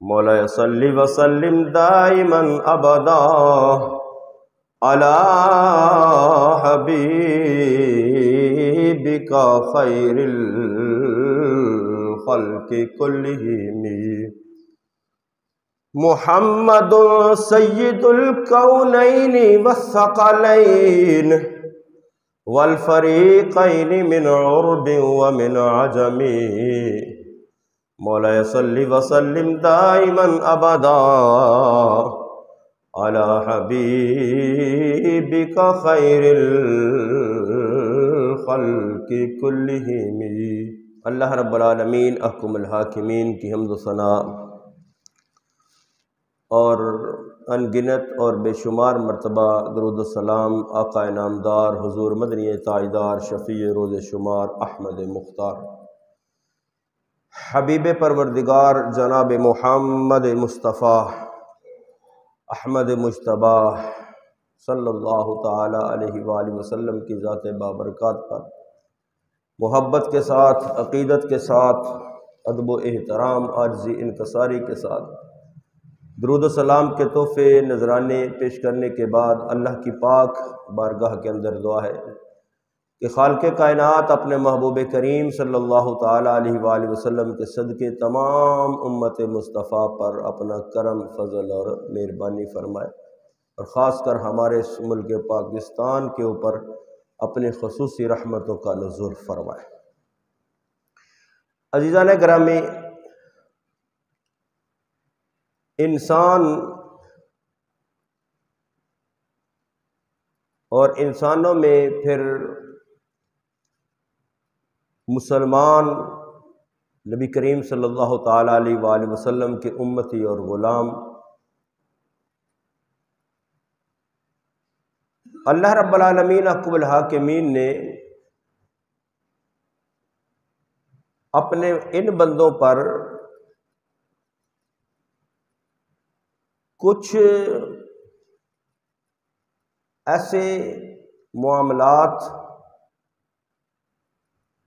مولا صلی وسلم دائما ابدا علی حبیبک خیر الخلق کلہم محمد سید الکونین والثقلین والفریقین من عرب ومن عجم مولا صلی وسلم دائما ابدا علی حبیبک خیر الخلق کلہم۔ اللہ رب العالمین احکم الحاکمین کی حمد و ثنا اور ان گنت اور بے شمار مرتبہ درود و سلام آقا انعامدار حضور مدنی تاجدار شفیع روز شمار احمد مختار حبیب پروردگار جناب محمد مصطفیٰ احمد مجتبیٰ صلی اللہ تعالی علیہ وآلہ وسلم کی ذات بابرکات پر محبت کے ساتھ، عقیدت کے ساتھ، ادب و احترام، عاجزی انکساری کے ساتھ درود و سلام کے تحفے نذرانے پیش کرنے کے بعد اللہ کی پاک بارگاہ کے اندر دعا ہے کہ خالق کائنات اپنے محبوب کریم صلی اللہ تعالی علیہ وآلہ وسلم کے صدقے تمام امت مصطفیٰ پر اپنا کرم، فضل اور مہربانی فرمائے، اور خاص کر ہمارے اس ملک پاکستان کے اوپر اپنے خصوصی رحمتوں کا نزول فرمائے۔ عزیزان گرامی، انسان اور انسانوں میں پھر مسلمان نبی کریم صلی اللہ تعالیٰ علیہ وآلہ وسلم کے امتی اور غلام، اللہ رب العالمین احکم الحاکمین نے اپنے ان بندوں پر کچھ ایسے معاملات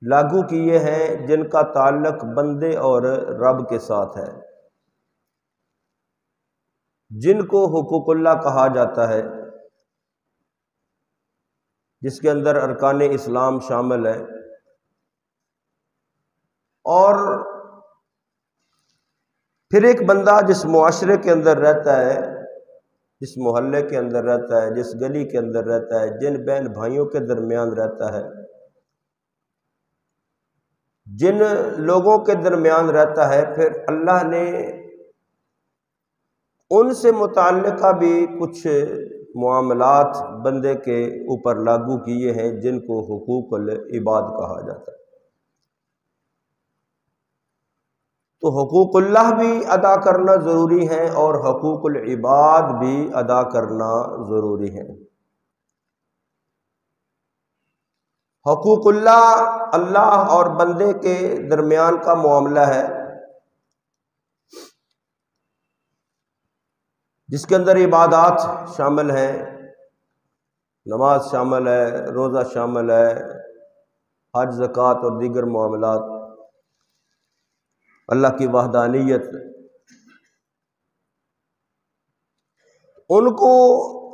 لاگو کیے ہیں جن کا تعلق بندے اور رب کے ساتھ ہے، جن کو حقوق اللہ کہا جاتا ہے، جس کے اندر ارکان اسلام شامل ہے، اور پھر ایک بندہ جس معاشرے کے اندر رہتا ہے، جس محلے کے اندر رہتا ہے، جس گلی کے اندر رہتا ہے، جن بہن بھائیوں کے درمیان رہتا ہے، جن لوگوں کے درمیان رہتا ہے، پھر اللہ نے ان سے متعلقہ بھی کچھ معاملات بندے کے اوپر لاگو کیے ہیں جن کو حقوق العباد کہا جاتا ہے۔ تو حقوق اللہ بھی ادا کرنا ضروری ہے اور حقوق العباد بھی ادا کرنا ضروری ہے۔ حقوق اللہ اللہ اور بندے کے درمیان کا معاملہ ہے، جس کے اندر عبادات شامل ہیں، نماز شامل ہے، روزہ شامل ہے، حج، زکوٰۃ اور دیگر معاملات، اللہ کی وحدانیت، ان کو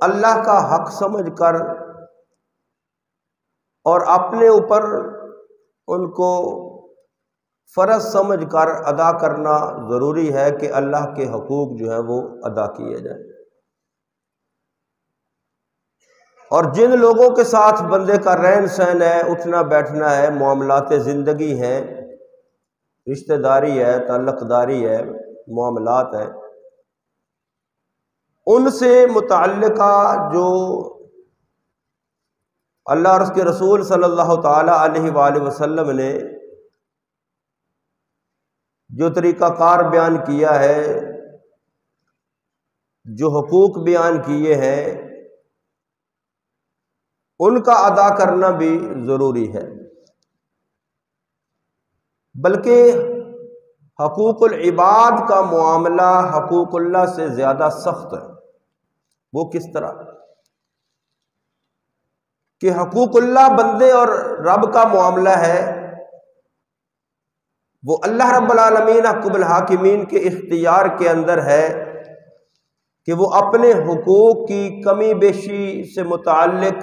اللہ کا حق سمجھ کر اور اپنے اوپر ان کو فرض سمجھ کر ادا کرنا ضروری ہے کہ اللہ کے حقوق جو ہیں وہ ادا کیے جائیں۔ اور جن لوگوں کے ساتھ بندے کا رہن سہن ہے، اٹھنا بیٹھنا ہے، معاملات زندگی ہیں، رشتہ داری ہے، تعلق داری ہے، معاملات ہیں، ان سے متعلقہ جو اللہ اور اس کے رسول صلی اللہ تعالی علیہ وآلہ وسلم نے جو طریقہ کار بیان کیا ہے، جو حقوق بیان کیے ہیں، ان کا ادا کرنا بھی ضروری ہے۔ بلکہ حقوق العباد کا معاملہ حقوق اللہ سے زیادہ سخت ہے۔ وہ کس طرح کہ حقوق اللہ بندے اور رب کا معاملہ ہے، وہ اللہ رب العالمین احکم الحاکمین کے اختیار کے اندر ہے کہ وہ اپنے حقوق کی کمی بیشی سے متعلق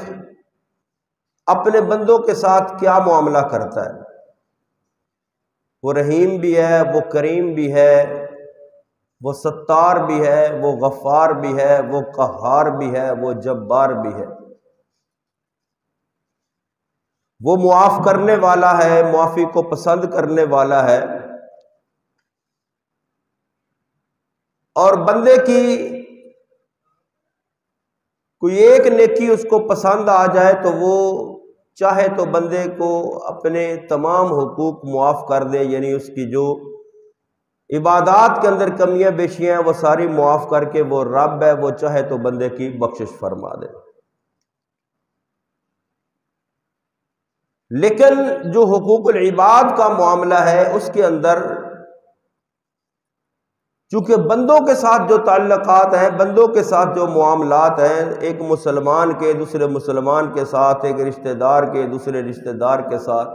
اپنے بندوں کے ساتھ کیا معاملہ کرتا ہے۔ وہ رحیم بھی ہے، وہ کریم بھی ہے، وہ ستار بھی ہے، وہ غفار بھی ہے، وہ قہار بھی ہے، وہ جبار بھی ہے۔ وہ معاف کرنے والا ہے، معافی کو پسند کرنے والا ہے، اور بندے کی کوئی ایک نیکی اس کو پسند آ جائے تو وہ چاہے تو بندے کو اپنے تمام حقوق معاف کر دے، یعنی اس کی جو عبادات کے اندر کمیاں بیشیاں ہیں وہ ساری معاف کر کے وہ رب ہے، وہ چاہے تو بندے کی بخشش فرما دے۔ لیکن جو حقوق العباد کا معاملہ ہے اس کے اندر چونکہ بندوں کے ساتھ جو تعلقات ہیں، بندوں کے ساتھ جو معاملات ہیں، ایک مسلمان کے دوسرے مسلمان کے ساتھ، ایک رشتہ دار کے دوسرے رشتہ دار کے ساتھ،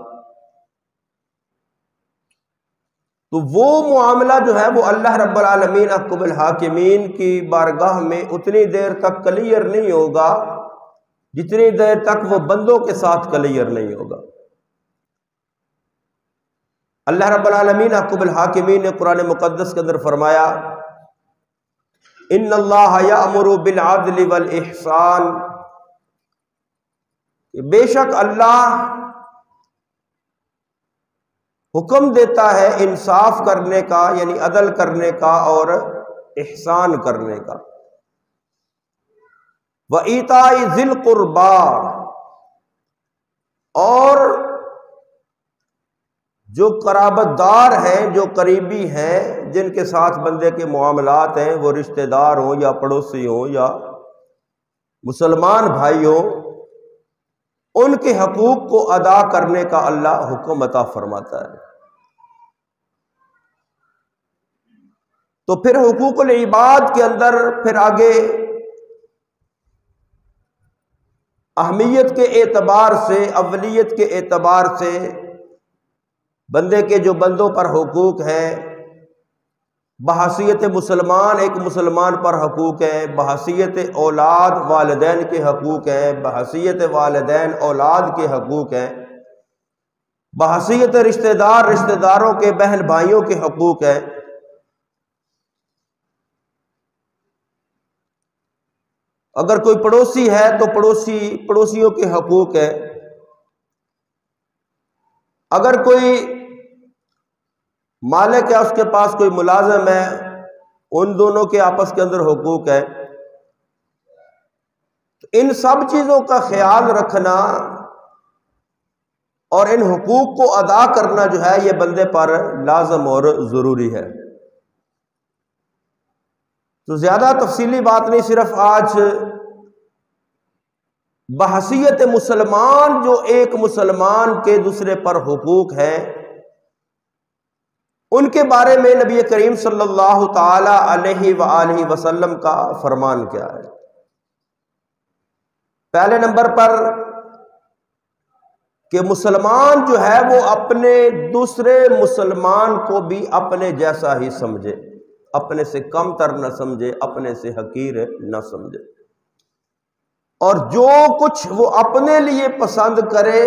تو وہ معاملہ جو ہے وہ اللہ رب العالمین احکم الحاکمین کی بارگاہ میں اتنی دیر تک کلیئر نہیں ہوگا جتنی دیر تک وہ بندوں کے ساتھ کلیئر نہیں ہوگا۔ اللہ رب العالمین احکم الحاکمین نے قرآن مقدس کے اندر فرمایا ان اللہ یأمر بالعدل والاحسان، بے شک اللہ حکم دیتا ہے انصاف کرنے کا، یعنی عدل کرنے کا اور احسان کرنے کا، وَإِيتَاءِ ذِي الْقُرْبَىٰ، اور جو قرابت دار ہیں، جو قریبی ہیں، جن کے ساتھ بندے کے معاملات ہیں، وہ رشتہ دار ہوں یا پڑوسی ہوں یا مسلمان بھائی ہوں، ان کے حقوق کو ادا کرنے کا اللہ حکم عطا فرماتا ہے۔ تو پھر حقوق العباد کے اندر پھر آگے اہمیت کے اعتبار سے، اولیت کے اعتبار سے بندے کے جو بندوں پر حقوق ہیں، بحیثیت مسلمان ایک مسلمان پر حقوق ہیں، بحیثیت اولاد والدین کے حقوق ہیں، بحیثیت والدین اولاد کے حقوق ہیں، بحیثیت رشتہ دار رشتہ داروں کے بہن بھائیوں کے حقوق ہیں۔ اگر کوئی پڑوسی ہے تو پڑوسیوں کے حقوق ہیں، اگر کوئی مالک ہے، اس کے پاس کوئی ملازم ہے، ان دونوں کے آپس کے اندر حقوق ہے۔ ان سب چیزوں کا خیال رکھنا اور ان حقوق کو ادا کرنا جو ہے یہ بندے پر لازم اور ضروری ہے۔ تو زیادہ تفصیلی بات نہیں، صرف آج بحیثیت مسلمان جو ایک مسلمان کے دوسرے پر حقوق ہیں ان کے بارے میں نبی کریم صلی اللہ تعالی علیہ وآلہ وسلم کا فرمان کیا ہے۔ پہلے نمبر پر کہ مسلمان جو ہے وہ اپنے دوسرے مسلمان کو بھی اپنے جیسا ہی سمجھے، اپنے سے کم تر نہ سمجھے، اپنے سے حقیر نہ سمجھے، اور جو کچھ وہ اپنے لیے پسند کرے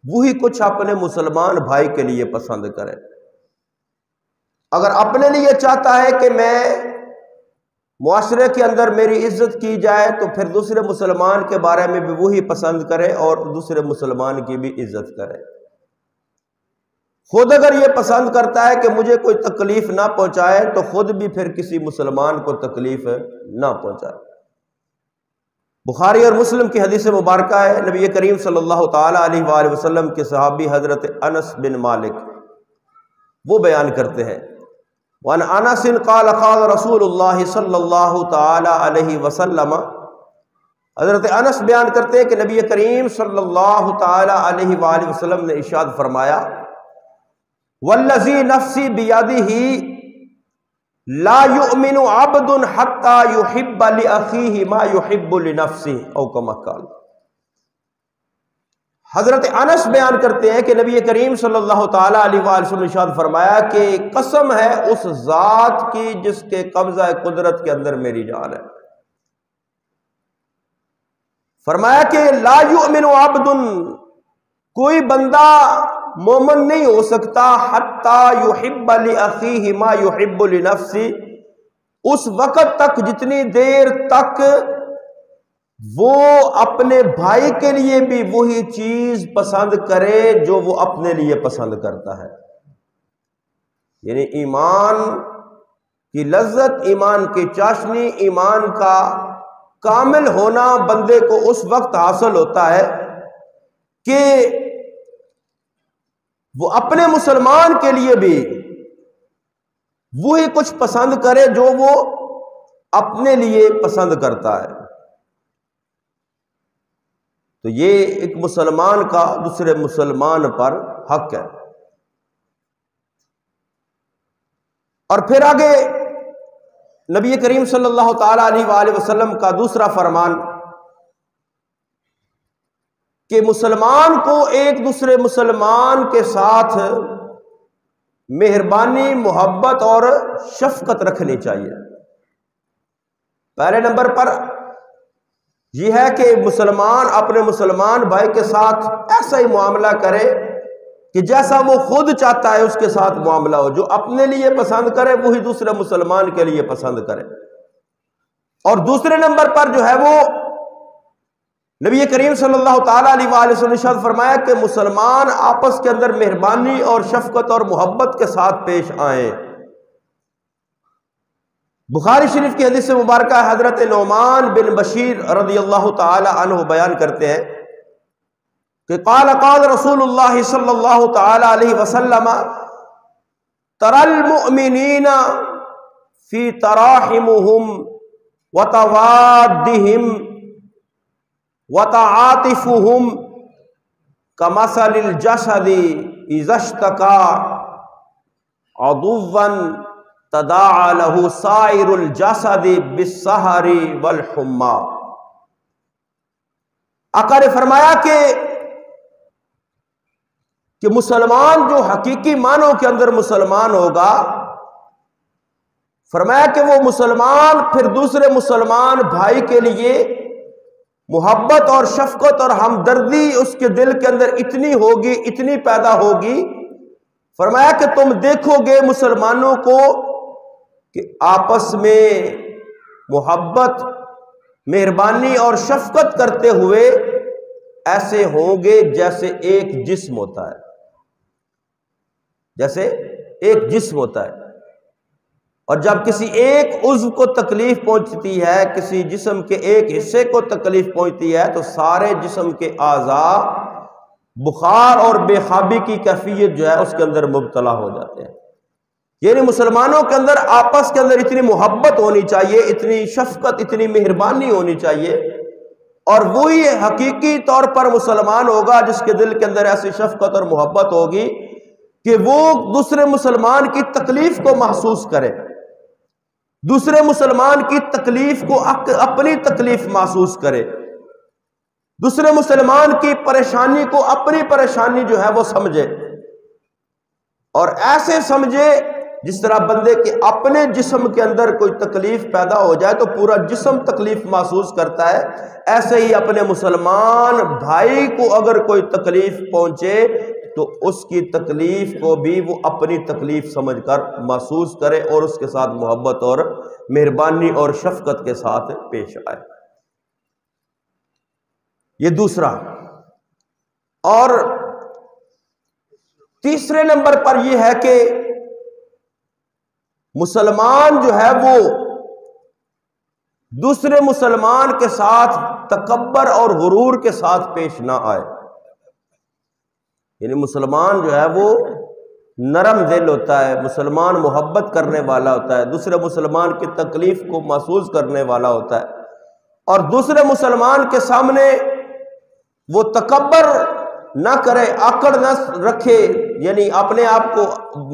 وہی کچھ اپنے مسلمان بھائی کے لیے پسند کرے۔ اگر اپنے لیے چاہتا ہے کہ میں معاشرے کے اندر میری عزت کی جائے تو پھر دوسرے مسلمان کے بارے میں بھی وہی پسند کرے اور دوسرے مسلمان کی بھی عزت کرے۔ خود اگر یہ پسند کرتا ہے کہ مجھے کوئی تکلیف نہ پہنچائے تو خود بھی پھر کسی مسلمان کو تکلیف نہ پہنچائے۔ بخاری اور مسلم کی حدیث مبارکہ ہے، نبی کریم صلی اللہ تعالی علیہ وآلہ وسلم کے صحابی حضرت انس بن مالک وہ بیان کرتے ہیں، وَعَنْ أَنَسٍ قَالَ قَالَ رسول اللہ صلی اللہ تعالی علیہ وسلم، حضرت انس بیان کرتے ہیں کہ نبی کریم صلی اللہ تعالی علیہ وآلہ وسلم نے ارشاد فرمایا، وَالَّذِي نَفْسِي بِيَدِهِ لا يؤمن عبد حتى يحب لأخيه ما يحب لنفسه او كما قال، حضرت انس بیان کرتے ہیں کہ نبی کریم صلی اللہ تعالیٰ علیہ وآلہ وسلم نے ارشاد فرمایا کہ قسم ہے اس ذات کی جس کے قبضہ قدرت کے اندر میری جان ہے، فرمایا کہ لا یؤمن عبد، کوئی بندہ مومن نہیں ہو سکتا حتی یحب لأخیہ ما یحب لنفسہ، اس وقت تک جتنی دیر تک وہ اپنے بھائی کے لیے بھی وہی چیز پسند کرے جو وہ اپنے لیے پسند کرتا ہے۔ یعنی ایمان کی لذت، ایمان کی چاشنی، ایمان کا کامل ہونا بندے کو اس وقت حاصل ہوتا ہے کہ وہ اپنے مسلمان کے لیے بھی وہی کچھ پسند کرے جو وہ اپنے لیے پسند کرتا ہے۔ تو یہ ایک مسلمان کا دوسرے مسلمان پر حق ہے۔ اور پھر آگے نبی کریم صلی اللہ تعالی علیہ وآلہ وسلم کا دوسرا فرمان کہ مسلمان کو ایک دوسرے مسلمان کے ساتھ مہربانی، محبت اور شفقت رکھنی چاہیے۔ پہلے نمبر پر یہ ہے کہ مسلمان اپنے مسلمان بھائی کے ساتھ ایسا ہی معاملہ کرے کہ جیسا وہ خود چاہتا ہے اس کے ساتھ معاملہ ہو، جو اپنے لیے پسند کرے وہی دوسرے مسلمان کے لیے پسند کرے۔ اور دوسرے نمبر پر جو ہے وہ نبی کریم صلی اللہ تعالیٰ علیہ وآلہ وسلم نے ارشاد فرمایا کہ مسلمان آپس کے اندر مہربانی اور شفقت اور محبت کے ساتھ پیش آئیں۔ بخاری شریف کی حدیث مبارکہ حضرت نعمان بن بشیر رضی اللہ تعالی عنہ بیان کرتے ہیں کہ قال رسول اللہ صلی اللہ تعالی علیہ وسلم ترى المؤمنین فی تراحمهم وتوادهم وتعاطفهم كمثل الجسد اذا اشتكى عضوا تداعى له سائر الجسد بالسہر والحمى۔ آقا نے فرمایا کہ مسلمان جو حقیقی معنوں کے اندر مسلمان ہوگا، فرمایا کہ وہ مسلمان پھر دوسرے مسلمان بھائی کے لیے محبت اور شفقت اور ہمدردی اس کے دل کے اندر اتنی ہوگی، اتنی پیدا ہوگی، فرمایا کہ تم دیکھو گے مسلمانوں کو کہ آپس میں محبت، مہربانی اور شفقت کرتے ہوئے ایسے ہوں گے جیسے ایک جسم ہوتا ہے، جیسے ایک جسم ہوتا ہے۔ اور جب کسی ایک عضو کو تکلیف پہنچتی ہے، کسی جسم کے ایک حصے کو تکلیف پہنچتی ہے، تو سارے جسم کے اعضاء بخار اور بے خوابی کی کیفیت جو ہے اس کے اندر مبتلا ہو جاتے ہیں۔ یعنی مسلمانوں کے اندر آپس کے اندر اتنی محبت ہونی چاہیے، اتنی شفقت، اتنی مہربانی ہونی چاہیے، اور وہی حقیقی طور پر مسلمان ہوگا جس کے دل کے اندر ایسی شفقت اور محبت ہوگی کہ وہ دوسرے مسلمان کی تکلیف کو محسوس کرے، دوسرے مسلمان کی تکلیف کو اپنی تکلیف محسوس کرے، دوسرے مسلمان کی پریشانی کو اپنی پریشانی جو ہے وہ سمجھے، اور ایسے سمجھے جس طرح بندے کے اپنے جسم کے اندر کوئی تکلیف پیدا ہو جائے تو پورا جسم تکلیف محسوس کرتا ہے، ایسے ہی اپنے مسلمان بھائی کو اگر کوئی تکلیف پہنچے تو اس کی تکلیف کو بھی وہ اپنی تکلیف سمجھ کر محسوس کرے اور اس کے ساتھ محبت اور مہربانی اور شفقت کے ساتھ پیش آئے۔ یہ دوسرا۔ اور تیسرے نمبر پر یہ ہے کہ مسلمان جو ہے وہ دوسرے مسلمان کے ساتھ تکبر اور غرور کے ساتھ پیش نہ آئے۔ یعنی مسلمان جو ہے وہ نرم دل ہوتا ہے، مسلمان محبت کرنے والا ہوتا ہے، دوسرے مسلمان کی تکلیف کو محسوس کرنے والا ہوتا ہے، اور دوسرے مسلمان کے سامنے وہ تکبر نہ کرے، آکڑ نہ رکھے، یعنی اپنے آپ کو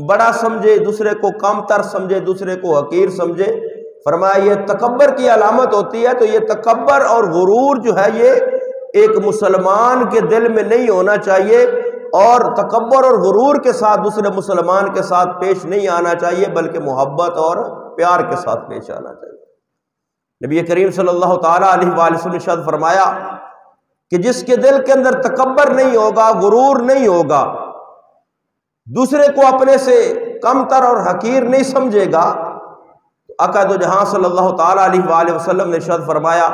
بڑا سمجھے، دوسرے کو کم تر سمجھے، دوسرے کو حقیر سمجھے۔ فرمایا یہ تکبر کی علامت ہوتی ہے، تو یہ تکبر اور غرور جو ہے یہ ایک مسلمان کے دل میں نہیں ہونا چاہیے، اور تکبر اور غرور کے ساتھ دوسرے مسلمان کے ساتھ پیش نہیں آنا چاہیے، بلکہ محبت اور پیار کے ساتھ پیش آنا چاہیے۔ نبی کریم صلی اللہ تعالیٰ علیہ وآلہ وسلم نے ارشاد فرمایا کہ جس کے دل کے اندر تکبر نہیں ہوگا، غرور نہیں ہوگا، دوسرے کو اپنے سے کم تر اور حقیر نہیں سمجھے گا، آقا دو جہاں صلی اللہ تعالیٰ علیہ وآلہ وسلم نے ارشاد فرمایا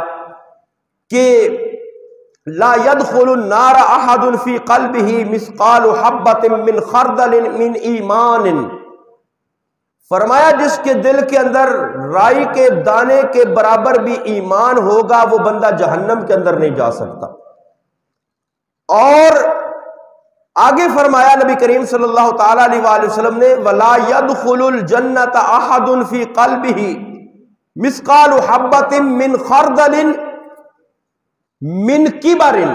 کہ لا يدخل النار احد في قلبه مثقال حبة من خردل من ایمان، فرمایا جس کے دل کے اندر رائی کے دانے کے برابر بھی ایمان ہوگا وہ بندہ جہنم کے اندر نہیں جا سکتا۔ اور آگے فرمایا نبی کریم صلی اللہ تعالیٰ علیہ وآلہ وسلم نے وَلَا يَدْخُلُ الْجَنَّةَ أَحَدٌ فِي قَلْبِهِ مِثْقَالُ حَبَّةٍ مِّنْ خَرْدَلٍ مِّنْ كِبَرٍ،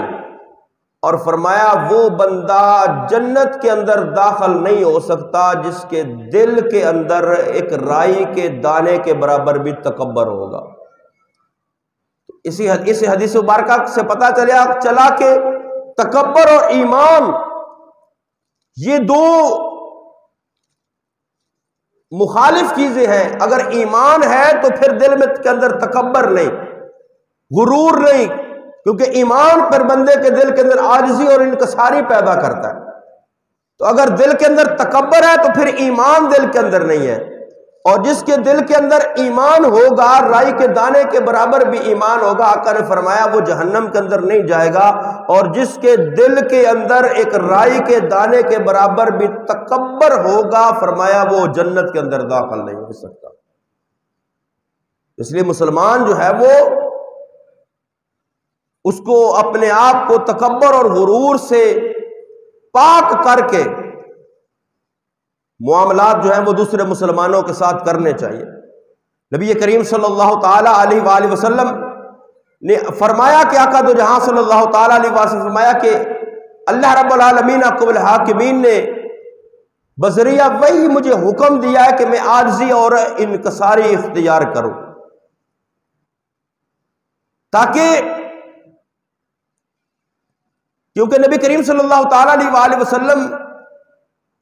اور فرمایا وہ بندہ جنت کے اندر داخل نہیں ہو سکتا جس کے دل کے اندر ایک رائی کے دانے کے برابر بھی تکبر ہوگا۔ اس حدیث مبارکہ سے پتہ چلا کہ تکبر اور ایمان یہ دو مخالف چیزیں ہیں۔ اگر ایمان ہے تو پھر دل میں کے اندر تکبر نہیں، غرور نہیں، کیونکہ ایمان پر بندے کے دل کے اندر عاجزی اور انکساری پیدا کرتا ہے۔ تو اگر دل کے اندر تکبر ہے تو پھر ایمان دل کے اندر نہیں ہے، اور جس کے دل کے اندر ایمان ہوگا، رائی کے دانے کے برابر بھی ایمان ہوگا، آقا نے فرمایا وہ جہنم کے اندر نہیں جائے گا، اور جس کے دل کے اندر ایک رائی کے دانے کے برابر بھی تکبر ہوگا، فرمایا وہ جنت کے اندر داخل نہیں ہو سکتا۔ اس لیے مسلمان جو ہے وہ اس کو اپنے آپ کو تکبر اور غرور سے پاک کر کے معاملات جو ہیں وہ دوسرے مسلمانوں کے ساتھ کرنے چاہیے۔ نبی کریم صلی اللہ تعالیٰ علیہ وآلہ وسلم نے فرمایا کہ آقا دو جہاں صلی اللہ تعالیٰ علیہ وآلہ وسلم فرمایا کہ اللہ رب العالمین حکم الحاکمین نے بذریعہ وہی مجھے حکم دیا ہے کہ میں عاجزی اور انکساری اختیار کروں، تاکہ کیونکہ نبی کریم صلی اللہ تعالیٰ علیہ وآلہ وسلم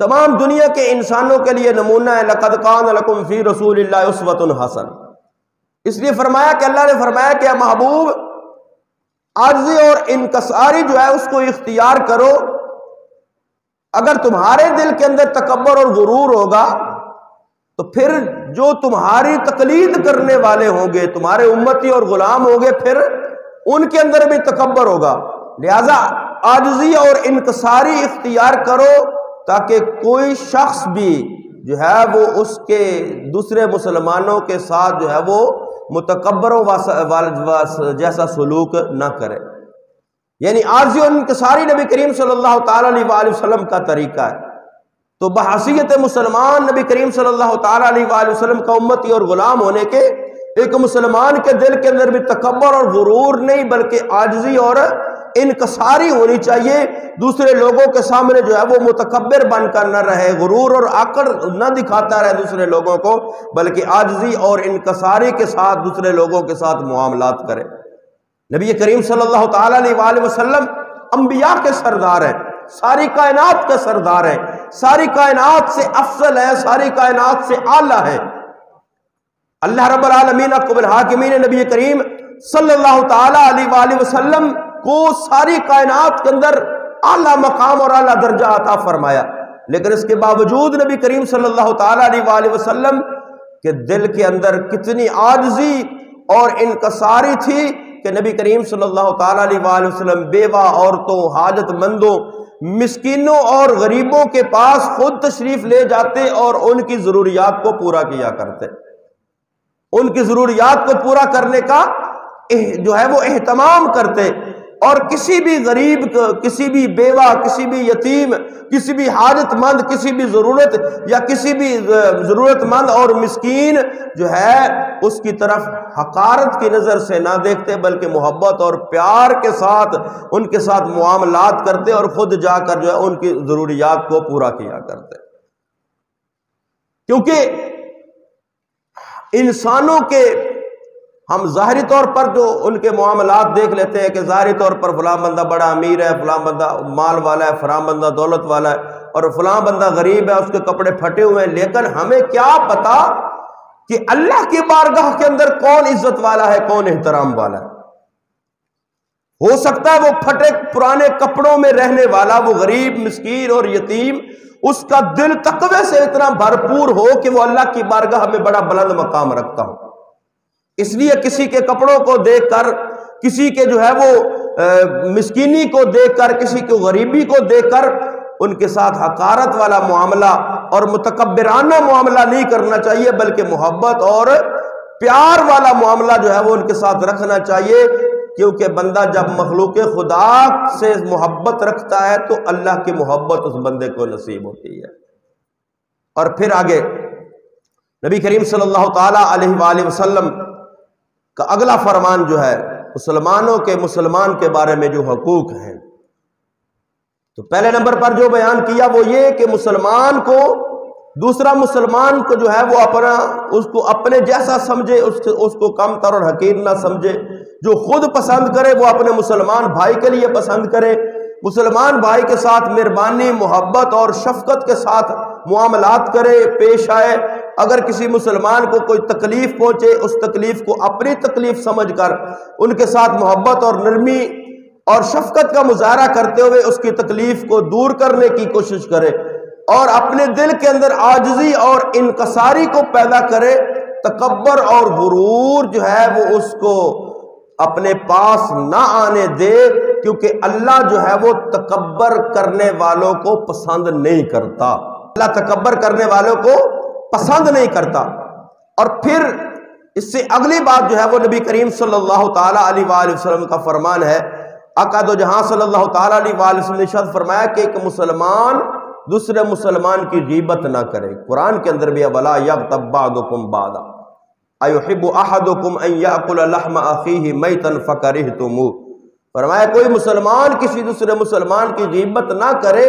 تمام دنیا کے انسانوں کے لیے نمونہ ہے۔ لَقَدْ كَانَ لَكُمْ فِي رَسُولِ اللَّهِ أُسْوَةٌ حَسَنَةٌ، اس لیے فرمایا کہ اللہ نے فرمایا کہ اے محبوب عاجزی اور انکساری جو ہے اس کو اختیار کرو۔ اگر تمہارے دل کے اندر تکبر اور غرور ہوگا تو پھر جو تمہاری تقلید کرنے والے ہوں گے، تمہارے امتی اور غلام ہوں گے، پھر ان کے اندر بھی تکبر ہوگا۔ لہذا عاجزی اور انکساری اختیار کرو تاکہ کوئی شخص بھی جو ہے وہ اس کے دوسرے مسلمانوں کے ساتھ جو ہے وہ متکبروں جیسا سلوک نہ کرے۔ یعنی عاجزی اور انکساری نبی کریم صلی اللہ تعالیٰ علیہ وآلہ وسلم کا طریقہ ہے۔ تو بحیثیت مسلمان نبی کریم صلی اللہ تعالیٰ علیہ وآلہ وسلم کا امتی اور غلام ہونے کے ایک مسلمان کے دل کے اندر بھی تکبر اور غرور نہیں بلکہ عاجزی اور انکساری ہونی چاہیے۔ دوسرے لوگوں کے سامنے جو ہے وہ متکبر بن کر نہ رہے، غرور اور آکڑ نہ دکھاتا رہے دوسرے لوگوں کو، بلکہ عاجزی اور انکساری کے ساتھ دوسرے لوگوں کے ساتھ معاملات کرے۔ نبی کریم صلی اللہ تعالیٰ علیہ وآلہ وسلم انبیاء کے سردار ہیں، ساری کائنات کے سردار ہیں، ساری کائنات سے افضل ہیں، ساری کائنات سے اعلیٰ ہیں۔ اللہ رب العالمین حکم الحاکمین نے نبی کریم صلی اللہ تعالیٰ علیہ وآلہ وسلم کو ساری کائنات کے اندر اعلیٰ مقام اور اعلیٰ درجہ عطا فرمایا، لیکن اس کے باوجود نبی کریم صلی اللہ تعالیٰ علیہ وآلہ وسلم کے دل کے اندر کتنی عاجزی اور انکساری تھی کہ نبی کریم صلی اللہ تعالیٰ علیہ وآلہ وسلم بیوہ عورتوں، حاجت مندوں، مسکینوں اور غریبوں کے پاس خود تشریف لے جاتے اور ان کی ضروریات کو پورا کیا کرتے، ان کی ضروریات کو پورا کرنے کا جو ہے وہ اہتمام کرتے، اور کسی بھی غریب، کسی بھی بیوہ، کسی بھی یتیم، کسی بھی حاجت مند، کسی بھی ضرورت یا کسی بھی ضرورت مند اور مسکین جو ہے اس کی طرف حقارت کی نظر سے نہ دیکھتے بلکہ محبت اور پیار کے ساتھ ان کے ساتھ معاملات کرتے اور خود جا کر جو ہے ان کی ضروریات کو پورا کیا کرتے۔ کیونکہ انسانوں کے ہم ظاہری طور پر جو ان کے معاملات دیکھ لیتے ہیں کہ ظاہری طور پر فلاں بندہ بڑا امیر ہے، فلاں بندہ مال والا ہے، فلاں بندہ دولت والا ہے، اور فلاں بندہ غریب ہے، اس کے کپڑے پھٹے ہوئے ہیں، لیکن ہمیں کیا پتا کہ اللہ کی بارگاہ کے اندر کون عزت والا ہے، کون احترام والا ہے۔ ہو سکتا ہے وہ پھٹے پرانے کپڑوں میں رہنے والا، وہ غریب مسکین اور یتیم، اس کا دل تقوی سے اتنا بھرپور ہو کہ وہ اللہ کی بارگاہ میں بڑا بلند مقام رکھتا ہو۔ اس لیے کسی کے کپڑوں کو دیکھ کر، کسی کے جو ہے وہ مسکینی کو دیکھ کر، کسی کو غریبی کو دیکھ کر ان کے ساتھ حقارت والا معاملہ اور متکبرانہ معاملہ نہیں کرنا چاہیے، بلکہ محبت اور پیار والا معاملہ جو ہے وہ ان کے ساتھ رکھنا چاہیے، کیونکہ بندہ جب مخلوق خدا سے محبت رکھتا ہے تو اللہ کی محبت اس بندے کو نصیب ہوتی ہے۔ اور پھر آگے نبی کریم صلی اللہ تعالی علیہ وآلہ وسلم کا اگلا فرمان جو ہے مسلمانوں کے، مسلمان کے بارے میں جو حقوق ہیں، تو پہلے نمبر پر جو بیان کیا وہ یہ کہ مسلمان کو، دوسرا مسلمان کو جو ہے وہ اس کو اپنے جیسا سمجھے، اس کو کم تر اور حقیر نہ سمجھے، جو خود پسند کرے وہ اپنے مسلمان بھائی کے لیے پسند کرے، مسلمان بھائی کے ساتھ مہربانی، محبت اور شفقت کے ساتھ معاملات کرے، پیش آئے۔ اگر کسی مسلمان کو کوئی تکلیف پہنچے، اس تکلیف کو اپنی تکلیف سمجھ کر ان کے ساتھ محبت اور نرمی اور شفقت کا مظاہرہ کرتے ہوئے اس کی تکلیف کو دور کرنے کی کوشش کرے، اور اپنے دل کے اندر عاجزی اور انکساری کو پیدا کرے۔ تکبر اور غرور جو ہے وہ اس کو اپنے پاس نہ آنے دے، کیونکہ اللہ جو ہے وہ تکبر کرنے والوں کو پسند نہیں کرتا، اللہ تکبر کرنے والوں کو پسند نہیں کرتا۔ اور پھر اس سے اگلی بات جو ہے وہ نبی کریم صلی اللہ تعالی علیہ وآلہ وسلم کا فرمان ہے۔ آقا دو جہاں صلی اللہ تعالی علیہ وآلہ وسلم نے ارشاد فرمایا کہ ایک مسلمان دوسرے مسلمان کی غیبت نہ کرے۔ قرآن کے اندر بھی وَلَا يَغْتَبْ بَعْضُكُمْ بَعْضًا أَيُحِبُّ أَحَدُكُمْ أَن يَأْكُلَ لَحْمَ أَخِيهِ مَيْتًا فَكَرِهْتُمُوهُ، فرمایا کوئی مسلمان کسی دوسرے مسلمان کی غیبت نہ کرے۔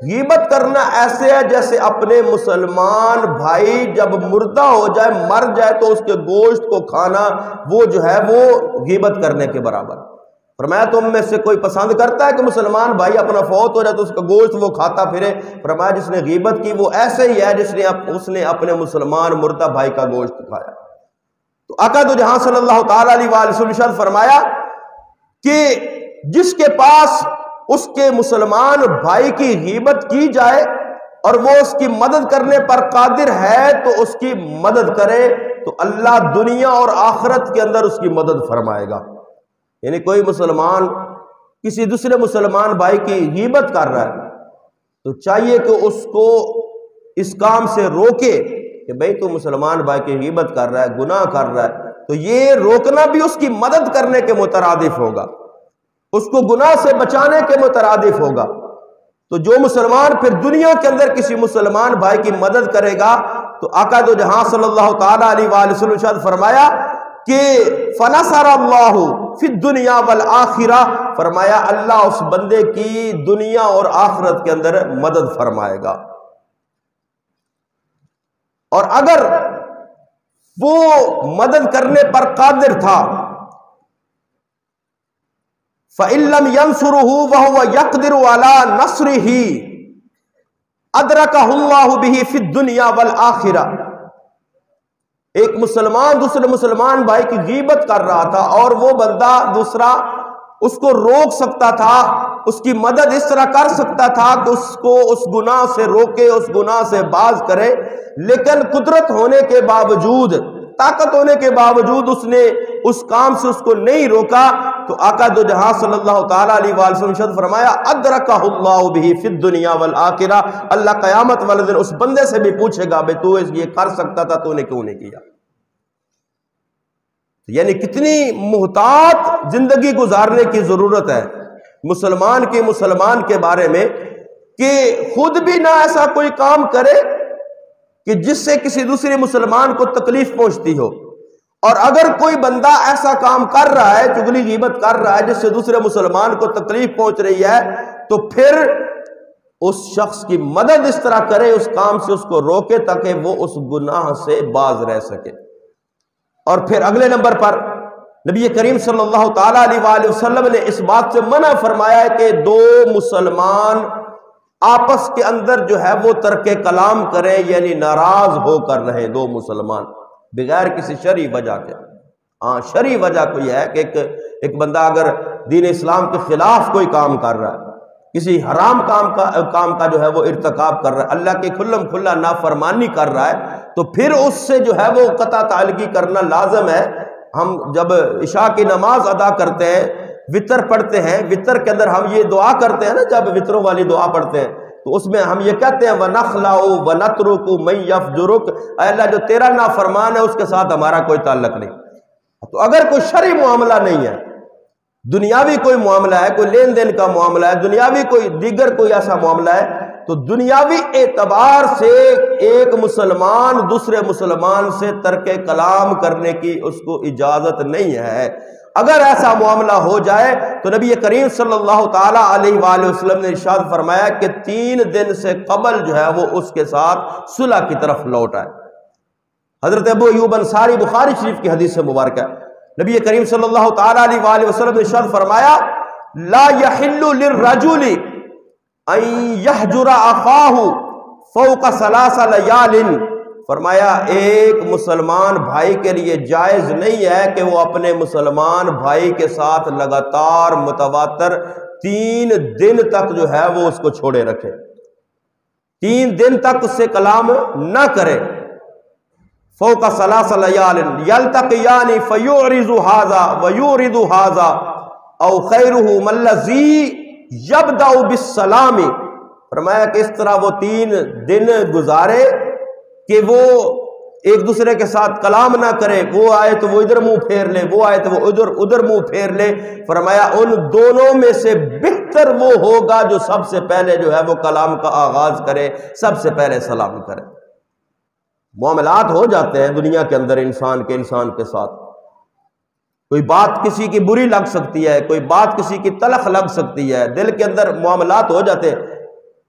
غیبت کرنا ایسے ہے جیسے اپنے مسلمان بھائی جب مردہ ہو جائے، مر جائے تو اس کے گوشت کو کھانا، وہ جو ہے وہ غیبت کرنے کے برابر۔ فرمایا تم میں سے کوئی پسند کرتا ہے کہ مسلمان بھائی اپنا فوت ہو جائے تو اس کا گوشت وہ کھاتا پھرے؟ فرمایا جس نے غیبت کی وہ ایسے ہی ہے اس نے اپنے مسلمان مردہ بھائی کا گوشت کھایا۔ تو آقا دو جہاں صلی اللہ تعالی علیہ وآلہ وسلم نے فرمایا کہ جس کے پاس اس کے مسلمان بھائی کی غیبت کی جائے اور وہ اس کی مدد کرنے پر قادر ہے تو اس کی مدد کرے، تو اللہ دنیا اور آخرت کے اندر اس کی مدد فرمائے گا۔ یعنی کوئی مسلمان کسی دوسرے مسلمان بھائی کی غیبت کر رہا ہے تو چاہیے کہ اس کو اس کام سے روکے کہ بھئی تو مسلمان بھائی کی غیبت کر رہا ہے، گناہ کر رہا ہے، تو یہ روکنا بھی اس کی مدد کرنے کے مترادف ہوگا، اس کو گناہ سے بچانے کے مترادف ہوگا۔ تو جو مسلمان پھر دنیا کے اندر کسی مسلمان بھائی کی مدد کرے گا تو آقا دو جہاں صلی اللہ تعالی علیہ وآلہ وسلم نے فرمایا کہ فَنَصَرَ اللَّهُ فِي الدُّنْيَا وَالْآخِرَةِ، فرمایا اللہ اس بندے کی دنیا اور آخرت کے اندر مدد فرمائے گا۔ اور اگر وہ مدد کرنے پر قادر تھا، فَإِن لَّمْ يَنْصُرْهُ وَهُوَ يَقْدِرُ عَلَىٰ نَصْرِهِ أَدْرَكَهُ اللَّهُ بِهِ فِي الدُّنْيَا وَالْآخِرَةِ۔ ایک مسلمان دوسرے مسلمان بھائی کی غیبت کر رہا تھا اور وہ بندہ دوسرا اس کو روک سکتا تھا، اس کی مدد اس طرح کر سکتا تھا کہ اس کو اس گناہ سے روکے، اس گناہ سے باز کرے، لیکن قدرت ہونے کے باوجود، طاقت ہونے کے باوجود اس نے اس کام سے اس کو نہیں روکا، تو آقا دو جہاں صلی اللہ تعالیٰ علیہ وآلہ وسلم نے فرمایا ادرکہ اللہ بہ فی الدنیا والآخرہ، اللہ قیامت والے دن اس بندے سے بھی پوچھے گا بے تو یہ کر سکتا تھا تو نے کیوں نہیں کیا۔ یعنی کتنی محتاط زندگی گزارنے کی ضرورت ہے مسلمان کے بارے میں کہ خود بھی نہ ایسا کوئی کام کرے کہ جس سے کسی دوسرے مسلمان کو تکلیف پہنچتی ہو، اور اگر کوئی بندہ ایسا کام کر رہا ہے، چغلی غیبت کر رہا ہے جس سے دوسرے مسلمان کو تکلیف پہنچ رہی ہے، تو پھر اس شخص کی مدد اس طرح کرے، اس کام سے اس کو روکے تاکہ وہ اس گناہ سے باز رہ سکے۔ اور پھر اگلے نمبر پر نبی کریم صلی اللہ تعالیٰ علیہ وآلہ وسلم نے اس بات سے منع فرمایا ہے کہ دو مسلمان آپس کے اندر جو ہے وہ ترک کلام کریں، یعنی ناراض ہو کر رہیں دو مسلمان بغیر کسی شرعی وجہ کے۔ ہاں شرعی وجہ کوئی ہے کہ ایک بندہ اگر دین اسلام کے خلاف کوئی کام کر رہا ہے، کسی حرام کام کا جو ہے وہ ارتکاب کر رہا ہے، اللہ کی کھلم کھلا نافرمانی کر رہا ہے، تو پھر اس سے جو ہے وہ قطع تعلقی کرنا لازم ہے۔ ہم جب عشاء کی نماز ادا کرتے ہیں، وطر پڑھتے ہیں، وطر کے اندر ہم یہ دعا کرتے ہیں نا، جب وطروں والی دعا پڑھتے ہیں تو اس میں ہم یہ کہتے ہیں وَنَخْلَعُ وَنَتْرُكُ مَن يَفْجُرُكَ، اے اللہ جو تیرا نافرمان ہے اس کے ساتھ ہمارا کوئی تعلق نہیں۔ تو اگر کوئی شرعی معاملہ نہیں ہے، دنیاوی کوئی معاملہ ہے، کوئی لین دین کا معاملہ ہے، دنیاوی کوئی دیگر کوئی ایسا معاملہ ہے، تو دنیاوی اعتبار سے ایک مسلمان دوسرے مسلمان سے ترک کلام کرنے کی اس کو اجازت نہیں ہے۔ اگر ایسا معاملہ ہو جائے تو نبی کریم صلی اللہ تعالیٰ علیہ وآلہ وسلم نے ارشاد فرمایا کہ 3 دن سے قبل جو ہے وہ اس کے ساتھ صلح کی طرف لوٹ آئے۔ حضرت ابو ایوب انصاری بخاری شریف کی حدیث مبارکہ ہے، نبی کریم صلی اللہ تعالیٰ علیہ وآلہ وسلم نے ارشاد فرمایا لا یحل للرجل ان یحجر اخاہ فوق 3 لیال، فرمایا ایک مسلمان بھائی کے لیے جائز نہیں ہے کہ وہ اپنے مسلمان بھائی کے ساتھ لگاتار متواتر 3 دن تک جو ہے وہ اس کو چھوڑے رکھے، 3 دن تک اس سے کلام نہ کرے۔ فوق 3 لیال یلتقیان فیعرض ھذا ویعرض ھذا او خیرہ من الذی یبدأ بالسلام، فرمایا کہ اس طرح وہ 3 دن گزارے کہ وہ ایک دوسرے کے ساتھ کلام نہ کرے، وہ آئے تو وہ ادھر منہ پھیر لے، وہ آئے تو وہ ادھر منہ پھیر لے۔ فرمایا ان دونوں میں سے بہتر وہ ہوگا جو سب سے پہلے جو ہے وہ کلام کا آغاز کرے، سب سے پہلے سلام کرے۔ معاملات ہو جاتے ہیں دنیا کے اندر انسان کے ساتھ، کوئی بات کسی کی بری لگ سکتی ہے، کوئی بات کسی کی تلخ لگ سکتی ہے، دل کے اندر معاملات ہو جاتے ہیں،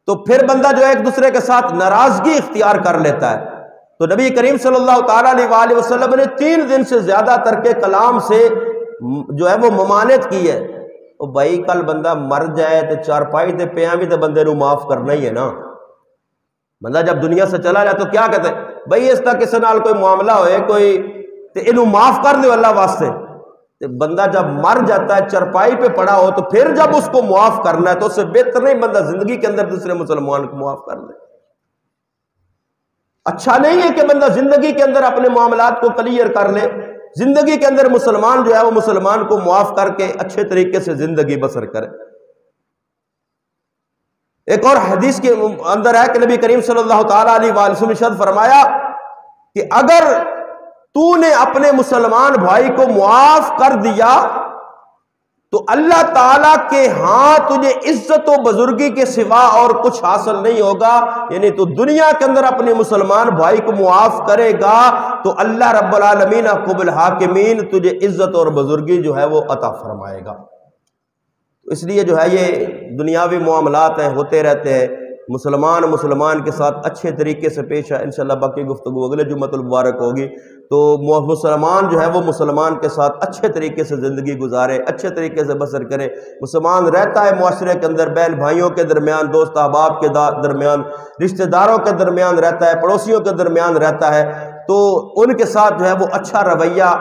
تو پھر بندہ جو ہے ایک دوسرے کے ساتھ ناراضگی اختیار کر لیتا ہے۔ تو نبی کریم صلی اللہ تعالیٰ علیہ وآلہ وسلم نے 3 دن سے زیادہ ترک کلام سے جو ہے وہ ممانعت کی ہے۔ تو بھائی کل بندہ مر جائے تو چارپائی تے پیاں بھی تو بندے نو معاف کرنا ہی ہے نا۔ بندہ جب دنیا سے چلا جائے تو کیا کہتے ہیں بھائی اس طرح کسی نال کوئی معاملہ ہوئے کوئی تے انہوں معاف کر دے اللہ واسطے۔ بندہ جب مر جاتا ہے چرپائی پہ پڑا ہو تو پھر جب اس کو معاف کرنا ہے تو اس سے بہتر نہیں بندہ زندگی کے اندر دوسرے مسلمان کو معاف کر لے۔ اچھا نہیں ہے کہ بندہ زندگی کے اندر اپنے معاملات کو کلیئر کر لے، زندگی کے اندر مسلمان جو ہے وہ مسلمان کو معاف کر کے اچھے طریقے سے زندگی بسر کرے۔ ایک اور حدیث کے اندر ہے کہ نبی کریم صلی اللہ تعالیٰ علیہ وآلہ وسلم نے ارشاد فرمایا کہ اگر تو نے اپنے مسلمان بھائی کو معاف کر دیا تو اللہ تعالیٰ کے ہاں تجھے عزت و بزرگی کے سوا اور کچھ حاصل نہیں ہوگا، یعنی تو دنیا کے اندر اپنے مسلمان بھائی کو معاف کرے گا تو اللہ رب العالمین حکم الحاکمین تجھے عزت اور بزرگی جو ہے وہ عطا فرمائے گا۔ اس لیے جو ہے یہ دنیاوی معاملات ہیں، ہوتے رہتے ہیں، مسلمان کے ساتھ اچھے طریقے سے پیش ہے۔ انشاءاللہ باقی گفتگو اگلے جمعۃ المبارک ہوگی۔ تو مسلمان جو ہے وہ مسلمان کے ساتھ اچھے طریقے سے زندگی گزارے، اچھے طریقے سے بسر کرے۔ مسلمان رہتا ہے معاشرے کے اندر، بہن بھائیوں کے درمیان، دوست احباب کے درمیان، رشتہ داروں کے درمیان رہتا ہے، پڑوسیوں کے درمیان رہتا ہے، تو ان کے ساتھ جو ہے وہ اچھا رویہ،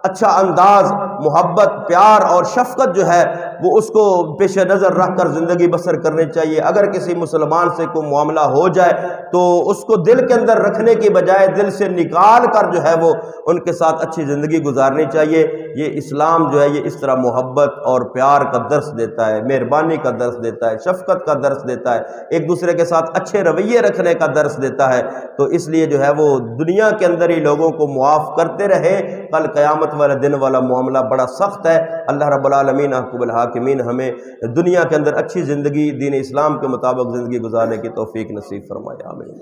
اچھا انداز، محبت، پیار اور شفقت جو ہے وہ اس کو پیش نظر رکھ کر زندگی بسر کرنی چاہیے۔ اگر کسی مسلمان سے کوئی معاملہ ہو جائے تو اس کو دل کے اندر رکھنے کی بجائے دل سے نکال کر جو ہے وہ ان کے ساتھ اچھی زندگی گزارنی چاہیے۔ یہ اسلام جو ہے یہ اس طرح محبت اور پیار کا درس دیتا ہے، مہربانی کا درس دیتا ہے، شفقت کا درس دیتا ہے، ایک دوسرے کے ساتھ اچھے رویے رکھنے کا درس دیتا ہے۔ تو اس لیے جو ہے وہ دنیا کے اندر ہی لوگوں کو معاف کرتے رہے، کل قیامت والے دن والا معاملہ بڑا سخت ہے۔ اللہ رب العالمین حکم الحاکمین ہمیں دنیا کے اندر اچھی زندگی دین اسلام کے مطابق زندگی گزارنے کی توفیق نصیب فرمائے، آمین۔